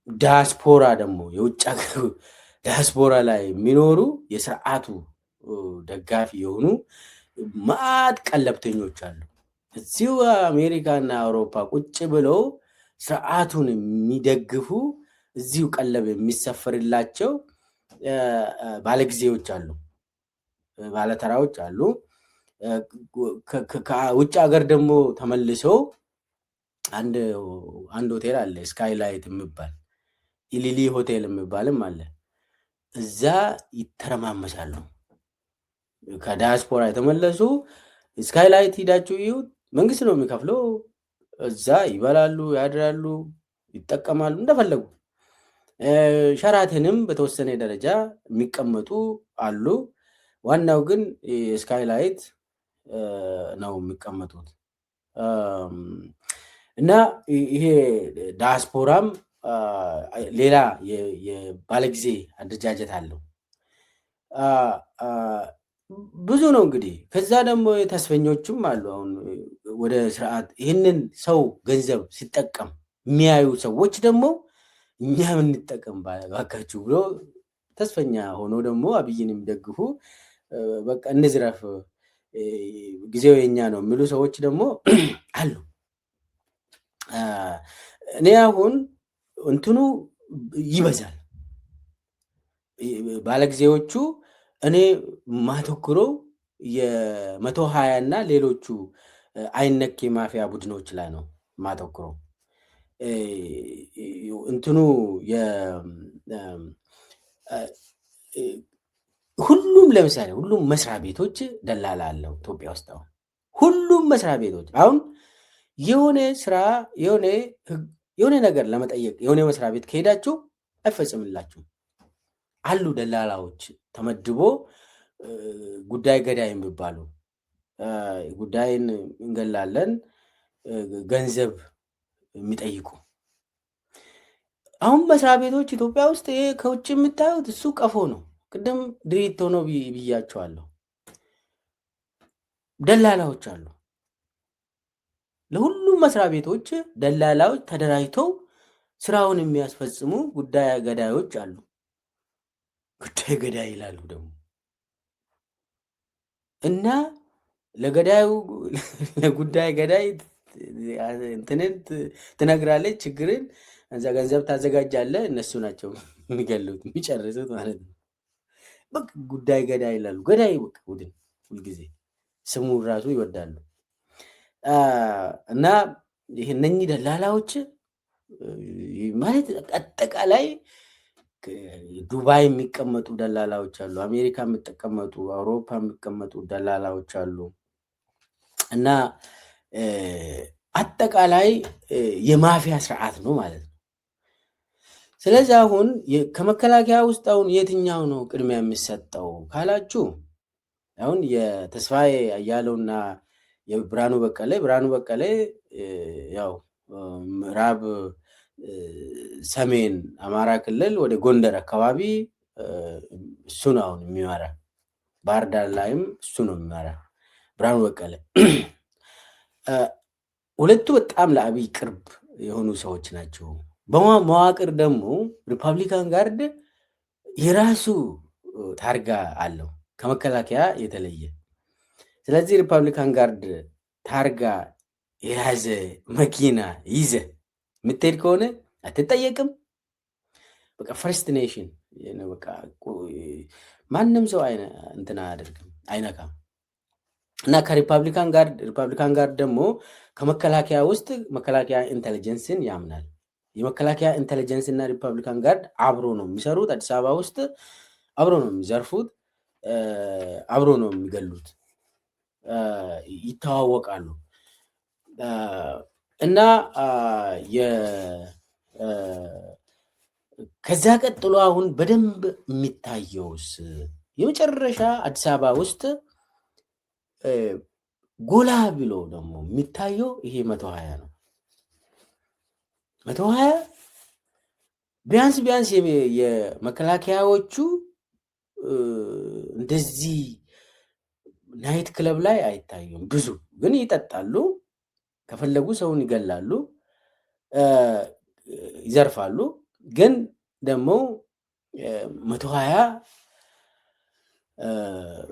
ዲያስፖራ ደግሞ የውጭ ሀገር ዲያስፖራ ላይ የሚኖሩ የስርዓቱ ደጋፊ የሆኑ ማዕት ቀለብተኞች አሉ። እዚሁ አሜሪካና አውሮፓ ቁጭ ብለው ስርዓቱን የሚደግፉ እዚሁ ቀለብ የሚሰፈርላቸው ባለጊዜዎች አሉ፣ ባለተራዎች አሉ። ከውጭ ሀገር ደግሞ ተመልሰው አንድ ሆቴል አለ ስካይላይት የሚባል ኢሊሊ ሆቴል የሚባልም አለ። እዛ ይተረማመሳሉ። ከዳያስፖራ የተመለሱ ስካይላይት ሂዳችሁ ይሁት መንግስት ነው የሚከፍለው። እዛ ይበላሉ፣ ያድራሉ፣ ይጠቀማሉ እንደፈለጉ። ሸራተንም በተወሰነ ደረጃ የሚቀመጡ አሉ። ዋናው ግን ስካይላይት ነው የሚቀመጡት። እና ይሄ ዳያስፖራም ሌላ የባለጊዜ አደረጃጀት አለው። ብዙ ነው እንግዲህ። ከዛ ደግሞ ተስፈኞችም አሉ። አሁን ወደ ስርዓት ይህንን ሰው ገንዘብ ሲጠቀም የሚያዩ ሰዎች ደግሞ እኛ የምንጠቀም ባካችሁ ብሎ ተስፈኛ ሆኖ ደግሞ አብይን የሚደግፉ በቃ እንዝረፍ ጊዜው የኛ ነው የሚሉ ሰዎች ደግሞ አሉ። እኔ አሁን እንትኑ ይበዛል ባለጊዜዎቹ። እኔ ማተኩረው የ120 እና ሌሎቹ አይነክ የማፊያ ቡድኖች ላይ ነው ማተኩረው። እንትኑ ሁሉም ለምሳሌ ሁሉም መስሪያ ቤቶች ደላላ አለው ኢትዮጵያ ውስጥ። አሁን ሁሉም መስሪያ ቤቶች አሁን የሆነ ስራ የሆነ ነገር ለመጠየቅ የሆነ መስሪያ ቤት ከሄዳችሁ አይፈጽምላችሁም አሉ ደላላዎች ተመድቦ ጉዳይ ገዳይ የሚባሉ ጉዳይን እንገላለን ገንዘብ የሚጠይቁ። አሁን መስሪያ ቤቶች ኢትዮጵያ ውስጥ ይሄ ከውጭ የምታዩት እሱ ቀፎ ነው። ቅድም ድሪቶ ነው ብያቸዋለሁ። ደላላዎች አሉ። ለሁሉም መስሪያ ቤቶች ደላላዎች ተደራጅተው ስራውን የሚያስፈጽሙ ጉዳይ ገዳዮች አሉ። ጉዳይ ገዳይ ይላሉ ደግሞ እና ለጉዳይ ገዳይ እንትንን ትነግራለች ችግርን እዛ ገንዘብ ታዘጋጃለህ። እነሱ ናቸው የሚገሉት የሚጨርሱት ማለት ነው። በቃ ጉዳይ ገዳይ ይላሉ። ገዳይ በቃ ቡድን ሁልጊዜ ስሙን ራሱ ይወዳሉ። እና ይህ እነኚህ ደላላዎች ማለት አጠቃላይ ዱባይ የሚቀመጡ ደላላዎች አሉ፣ አሜሪካ የሚቀመጡ፣ አውሮፓ የሚቀመጡ ደላላዎች አሉ። እና አጠቃላይ የማፊያ ስርዓት ነው ማለት ነው። ስለዚህ አሁን ከመከላከያ ውስጥ አሁን የትኛው ነው ቅድሚያ የሚሰጠው ካላችሁ አሁን የተስፋዬ አያሌውና የብርሃኑ በቀለ ያው ምዕራብ ሰሜን አማራ ክልል ወደ ጎንደር አካባቢ እሱ ነው አሁን የሚመራ። ባህር ዳር ላይም እሱ ነው የሚመራ ብርሃኑ በቀለ። ሁለቱ በጣም ለአብይ ቅርብ የሆኑ ሰዎች ናቸው። በመዋቅር ደግሞ ሪፐብሊካን ጋርድ የራሱ ታርጋ አለው ከመከላከያ የተለየ። ስለዚህ ሪፐብሊካን ጋርድ ታርጋ የያዘ መኪና ይዘ የምትሄድ ከሆነ አትጠየቅም። በቃ ፈርስት ኔሽን በቃ ማንም ሰው እንትን አያደርግም አይነካም። እና ከሪፐብሊካን ጋርድ ደግሞ ከመከላከያ ውስጥ መከላከያ ኢንቴሊጀንስን ያምናል። የመከላከያ ኢንቴሊጀንስ እና ሪፐብሊካን ጋርድ አብሮ ነው የሚሰሩት። አዲስ አበባ ውስጥ አብሮ ነው የሚዘርፉት፣ አብሮ ነው የሚገሉት፣ ይተዋወቃሉ። እና ከዛ ቀጥሎ አሁን በደንብ የሚታየውስ የመጨረሻ አዲስ አበባ ውስጥ ጎላ ብሎ ደግሞ የሚታየው ይሄ 120 ነው። 120 ቢያንስ የመከላከያዎቹ እንደዚህ ናይት ክለብ ላይ አይታዩም። ብዙ ግን ይጠጣሉ፣ ከፈለጉ ሰውን ይገላሉ፣ ይዘርፋሉ። ግን ደግሞ 120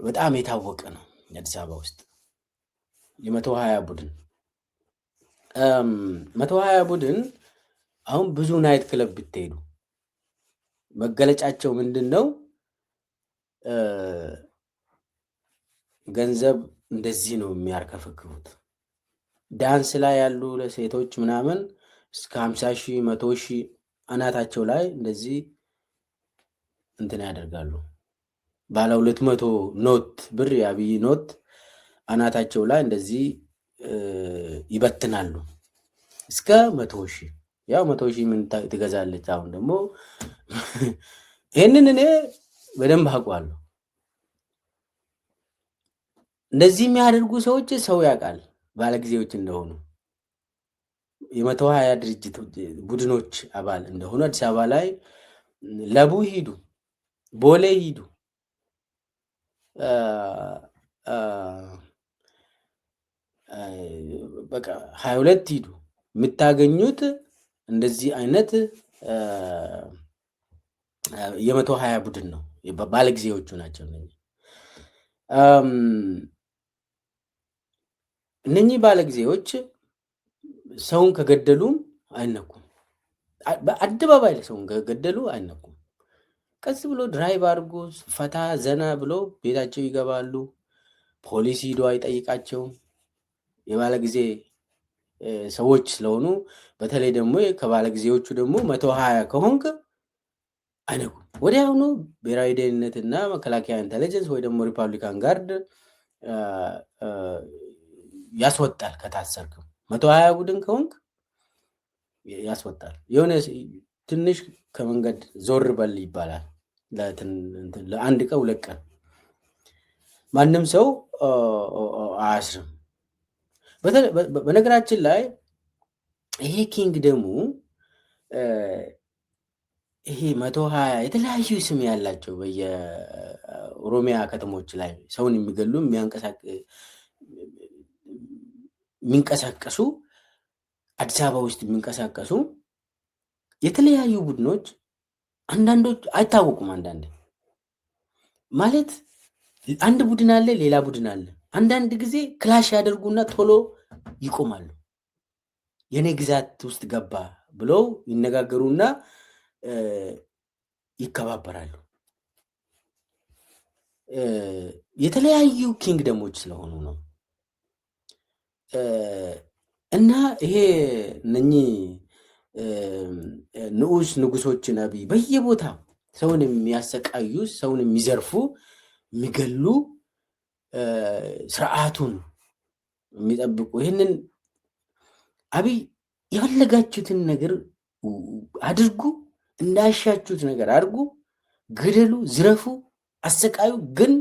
በጣም የታወቀ ነው አዲስ አበባ ውስጥ የ120 ቡድን 120 ቡድን አሁን ብዙ ናይት ክለብ ብትሄዱ መገለጫቸው ምንድን ነው? ገንዘብ እንደዚህ ነው የሚያርከፈክፉት። ዳንስ ላይ ያሉ ለሴቶች ምናምን እስከ 50,000 100,000 አናታቸው ላይ እንደዚህ እንትን ያደርጋሉ። ባለ 200 ኖት ብር የአብይ ኖት አናታቸው ላይ እንደዚህ ይበትናሉ እስከ 100,000። ያው 100,000 ምን ትገዛለች? አሁን ደግሞ ይህንን እኔ በደንብ አውቃለሁ። እንደዚህ የሚያደርጉ ሰዎች ሰው ያውቃል ባለጊዜዎች እንደሆኑ፣ የ120 ድርጅት ቡድኖች አባል እንደሆኑ አዲስ አበባ ላይ ለቡ ሂዱ፣ ቦሌ ሂዱ፣ በቃ 22 ሂዱ የምታገኙት እንደዚህ አይነት የ120 ቡድን ነው። ባለጊዜዎቹ ናቸው እነኚህ ባለጊዜዎች ሰውን ከገደሉም አይነኩም። በአደባባይ ላይ ሰውን ከገደሉ አይነኩም። ቀስ ብሎ ድራይቭ አድርጎ ፈታ ዘና ብሎ ቤታቸው ይገባሉ። ፖሊስ ሂዶ አይጠይቃቸውም። የባለጊዜ ሰዎች ስለሆኑ በተለይ ደግሞ ከባለጊዜዎቹ ደግሞ 120 ከሆንክ አይነኩም። ወዲያውኑ ብሔራዊ ደህንነትና መከላከያ ኢንተለጀንስ ወይ ደግሞ ሪፐብሊካን ጋርድ ያስወጣል። ከታሰርክም 120 ቡድን ከሆንክ ያስወጣል። የሆነ ትንሽ ከመንገድ ዞር በል ይባላል። ለአንድ ቀን 2 ቀን ማንም ሰው አያስርም። በነገራችን ላይ ይሄ ኪንግ ደግሞ ይሄ 120 የተለያዩ ስም ያላቸው በየኦሮሚያ ከተሞች ላይ ሰውን የሚገሉ የሚንቀሳቀሱ አዲስ አበባ ውስጥ የሚንቀሳቀሱ የተለያዩ ቡድኖች አንዳንዶች አይታወቁም። አንዳንድ ማለት አንድ ቡድን አለ፣ ሌላ ቡድን አለ። አንዳንድ ጊዜ ክላሽ ያደርጉና ቶሎ ይቆማሉ። የኔ ግዛት ውስጥ ገባ ብለው ይነጋገሩና ይከባበራሉ። የተለያዩ ኪንግደሞች ስለሆኑ ነው። እና ይሄ እነኚህ ንዑስ ንጉሶች ነቢይ በየቦታ ሰውን የሚያሰቃዩ፣ ሰውን የሚዘርፉ፣ የሚገሉ፣ ስርዓቱን የሚጠብቁ ይህንን አብይ የፈለጋችሁትን ነገር አድርጉ፣ እንዳሻችሁት ነገር አድርጉ፣ ግደሉ፣ ዝረፉ፣ አሰቃዩ፣ ግን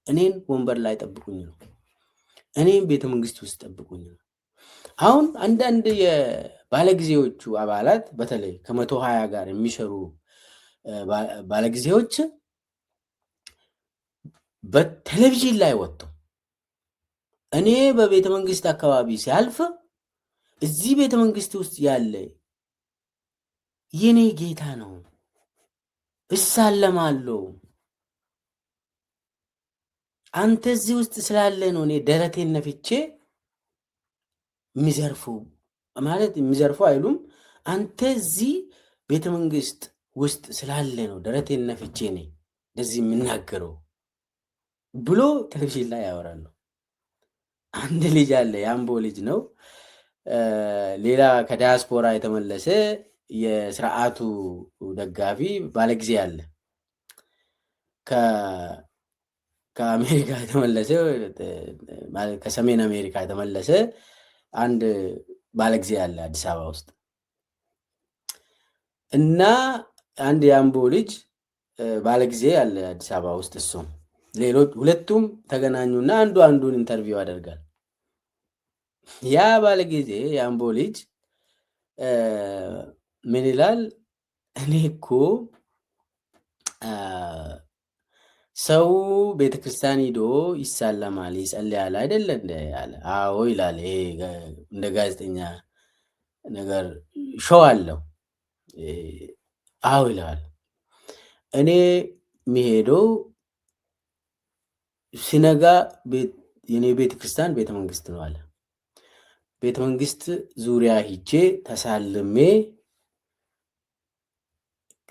እኔን ወንበር ላይ ጠብቁኝ ነው። እኔም ቤተ መንግስት ውስጥ ጠብቁኝ ነው። አሁን አንዳንድ የባለጊዜዎቹ አባላት በተለይ ከ120 ጋር የሚሰሩ ባለጊዜዎች በቴሌቪዥን ላይ ወጡ እኔ በቤተ መንግስት አካባቢ ሲያልፍ እዚህ ቤተ መንግስት ውስጥ ያለ የኔ ጌታ ነው እሳለማለሁ፣ አንተ እዚህ ውስጥ ስላለ ነው እኔ ደረቴን ነፍቼ የሚዘርፉ ማለት የሚዘርፉ አይሉም። አንተ እዚህ ቤተ መንግስት ውስጥ ስላለ ነው ደረቴን ነፍቼ ነኝ እንደዚህ የምናገረው ብሎ ቴሌቪዥን ላይ ያወራሉ። አንድ ልጅ አለ፣ የአምቦ ልጅ ነው። ሌላ ከዲያስፖራ የተመለሰ የስርዓቱ ደጋፊ ባለጊዜ አለ። ከአሜሪካ የተመለሰ ከሰሜን አሜሪካ የተመለሰ አንድ ባለጊዜ አለ አዲስ አበባ ውስጥ እና አንድ የአምቦ ልጅ ባለጊዜ አለ አዲስ አበባ ውስጥ። እሱም ሌሎች ሁለቱም ተገናኙና አንዱ አንዱን ኢንተርቪው ያደርጋል። ያ ባለጊዜ የአምቦ ልጅ ምን ይላል? እኔ እኮ ሰው ቤተክርስቲያን ሂዶ ይሳለማል ይጸልያል አይደለ እንደ ያለ። አዎ ይላል። ይሄ እንደ ጋዜጠኛ ነገር ሾው አለው። አዎ ይላል። እኔ የሚሄደው ሲነጋ የኔ ቤተክርስቲያን ቤተመንግስት ነው አለ። ቤተመንግስት ዙሪያ ሂጄ ተሳልሜ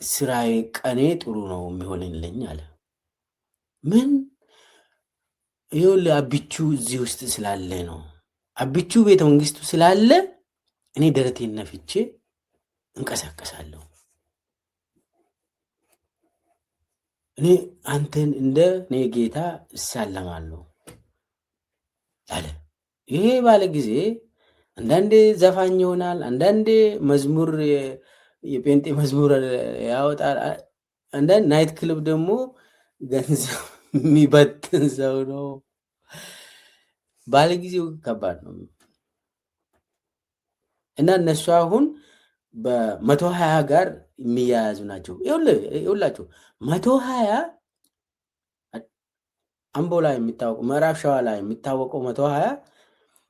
ስራዬ ቀኔ ጥሩ ነው የሚሆንልኝ አለ። ምን ይኸውልህ አቢቹ እዚህ ውስጥ ስላለ ነው። አቢቹ ቤተ መንግስቱ ስላለ እኔ ደረቴን ነፍቼ እንቀሳቀሳለሁ። እኔ አንተን እንደ እኔ ጌታ እሳለማለሁ አለ። ይሄ ባለ ጊዜ አንዳንዴ ዘፋኝ ይሆናል፣ አንዳንዴ መዝሙር የጴንጤ መዝሙር ያወጣል። አንዳንድ ናይት ክለብ ደግሞ ገንዘብ የሚበትን ሰው ነው። ባለጊዜው ከባድ ነው እና እነሱ አሁን በ120 ጋር የሚያያዙ ናቸው። ይኸውላችሁ 120 አምቦ ላይ የሚታወቀው ምዕራብ ሸዋ ላይ የሚታወቀው 120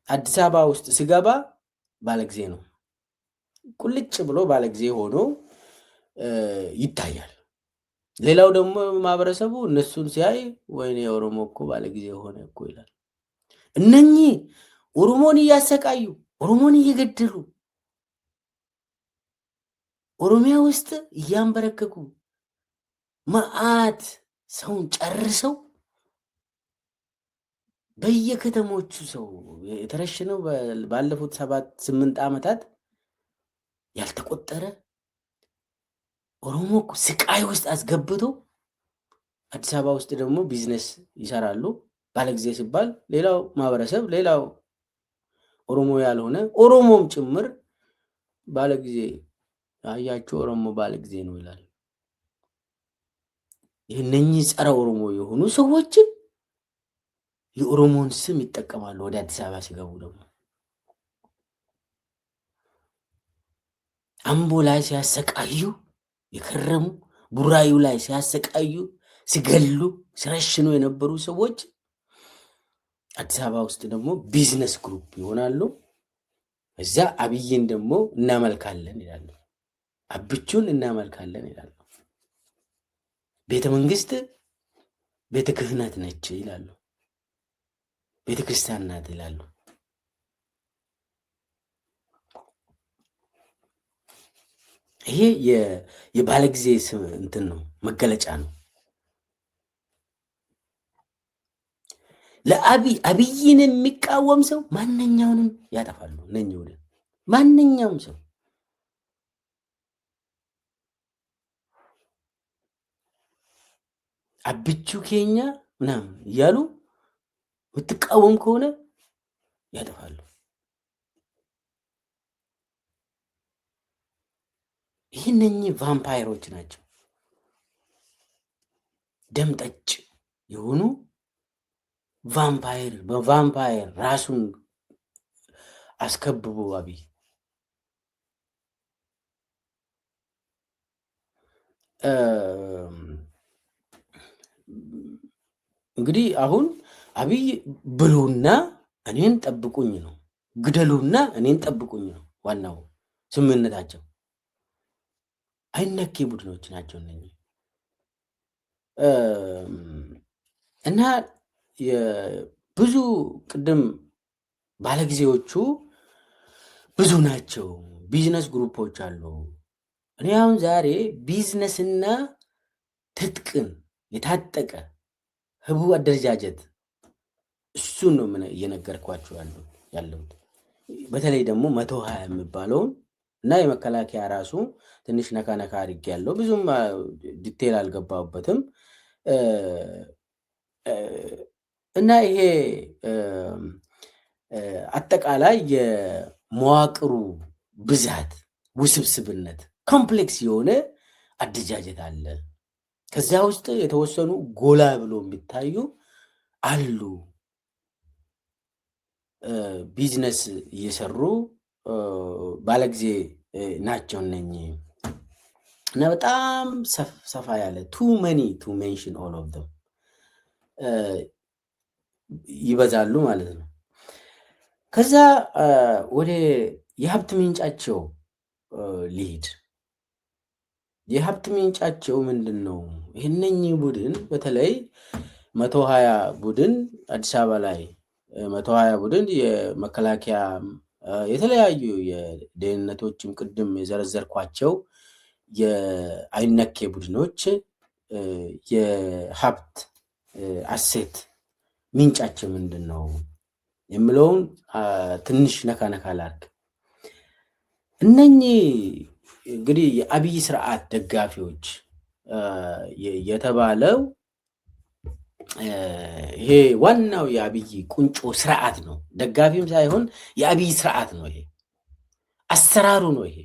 አዲስ አበባ ውስጥ ሲገባ ባለጊዜ ነው። ቁልጭ ብሎ ባለጊዜ ሆኖ ይታያል። ሌላው ደግሞ ማህበረሰቡ እነሱን ሲያይ ወይኔ ኦሮሞ እኮ ባለጊዜ ሆነ እኮ ይላል። እነኚህ ኦሮሞን እያሰቃዩ ኦሮሞን እየገደሉ ኦሮሚያ ውስጥ እያንበረከኩ መዓት ሰውን ጨርሰው በየከተሞቹ ሰው የተረሸነው ባለፉት 7-8 ዓመታት ያልተቆጠረ ኦሮሞ ስቃይ ውስጥ አስገብቶ አዲስ አበባ ውስጥ ደግሞ ቢዝነስ ይሰራሉ። ባለጊዜ ሲባል ሌላው ማህበረሰብ ሌላው ኦሮሞ ያልሆነ ኦሮሞም ጭምር ባለጊዜ አያችሁ ኦሮሞ ባለጊዜ ነው ይላል። እነኚህ ጸረ ኦሮሞ የሆኑ ሰዎች የኦሮሞን ስም ይጠቀማሉ። ወደ አዲስ አበባ ሲገቡ ደግሞ አምቦ ላይ ሲያሰቃዩ የከረሙ ቡራዩ ላይ ሲያሰቃዩ ሲገሉ ሲረሽኑ የነበሩ ሰዎች አዲስ አበባ ውስጥ ደግሞ ቢዝነስ ግሩፕ ይሆናሉ። እዛ አብይን ደግሞ እናመልካለን ይላሉ። አብቹን እናመልካለን ይላሉ። ቤተ መንግስት ቤተ ክህነት ነች ይላሉ። ቤተ ክርስቲያን ናት ይላሉ። ይሄ የባለጊዜ ስም እንትን ነው፣ መገለጫ ነው። ለአብይን የሚቃወም ሰው ማንኛውንም ያጠፋሉ። ነኝ ወደ ማንኛውም ሰው አብቹ ኬኛ ምናምን እያሉ የምትቃወም ከሆነ ያጠፋሉ። ይህ እነኚህ ቫምፓይሮች ናቸው። ደም ጠጭ የሆኑ ቫምፓየር በቫምፓየር ራሱን አስከብቦ አብይ እንግዲህ አሁን አብይ ብሉና እኔን ጠብቁኝ ነው፣ ግደሉና እኔን ጠብቁኝ ነው ዋናው ስምምነታቸው። አይነኬ ቡድኖች ናቸው እነኚህ እና ብዙ ቅድም ባለጊዜዎቹ ብዙ ናቸው። ቢዝነስ ግሩፖች አሉ። እኔ አሁን ዛሬ ቢዝነስና ትጥቅን የታጠቀ ህቡ አደረጃጀት እሱን ነው እየነገርኳቸው ያለሁት። በተለይ ደግሞ 120 የሚባለውን እና የመከላከያ ራሱ ትንሽ ነካ ነካ አድርጌ ያለው ብዙም ዲቴል አልገባሁበትም። እና ይሄ አጠቃላይ የመዋቅሩ ብዛት ውስብስብነት ኮምፕሌክስ የሆነ አደረጃጀት አለ። ከዚያ ውስጥ የተወሰኑ ጎላ ብሎ የሚታዩ አሉ። ቢዝነስ እየሰሩ ባለጊዜ ናቸው እነኚህ እና በጣም ሰፋ ያለ ቱ መኒ ቱ ሜንሽን ኦል ኦፍ ዘም ይበዛሉ ማለት ነው። ከዛ ወደ የሀብት ምንጫቸው ሊሄድ የሀብት ምንጫቸው ምንድን ነው? ይህነኚህ ቡድን በተለይ 120 ቡድን አዲስ አበባ ላይ 120 ቡድን የመከላከያ የተለያዩ የደህንነቶችም ቅድም የዘረዘርኳቸው የአይነኬ ቡድኖች የሀብት አሴት ምንጫቸው ምንድን ነው የምለውን ትንሽ ነካ ነካ ላድርግ። እነኚህ እንግዲህ የአብይ ስርዓት ደጋፊዎች የተባለው ይሄ ዋናው የአብይ ቁንጮ ስርዓት ነው። ደጋፊም ሳይሆን የአብይ ስርዓት ነው። ይሄ አሰራሩ ነው። ይሄ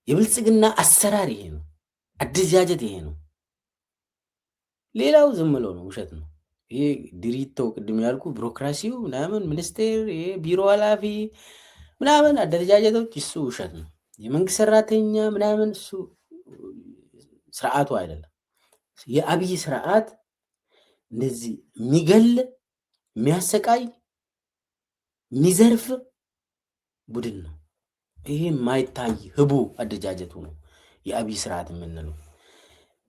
የብልጽግና አሰራር ይሄ ነው። አደረጃጀት ይሄ ነው። ሌላው ዝም ብሎ ነው፣ ውሸት ነው። ይሄ ድሪቶ ቅድም ያልኩ ቢሮክራሲው ምናምን ሚኒስቴር ቢሮ ኃላፊ ምናምን አደረጃጀቶች እሱ ውሸት ነው። የመንግስት ሰራተኛ ምናምን እሱ ስርዓቱ አይደለም። የአብይ ስርዓት እንደዚህ የሚገል የሚያሰቃይ የሚዘርፍ ቡድን ነው። ይሄ የማይታይ ህቡ አደጃጀቱ ነው የአብይ ስርዓት የምንለው።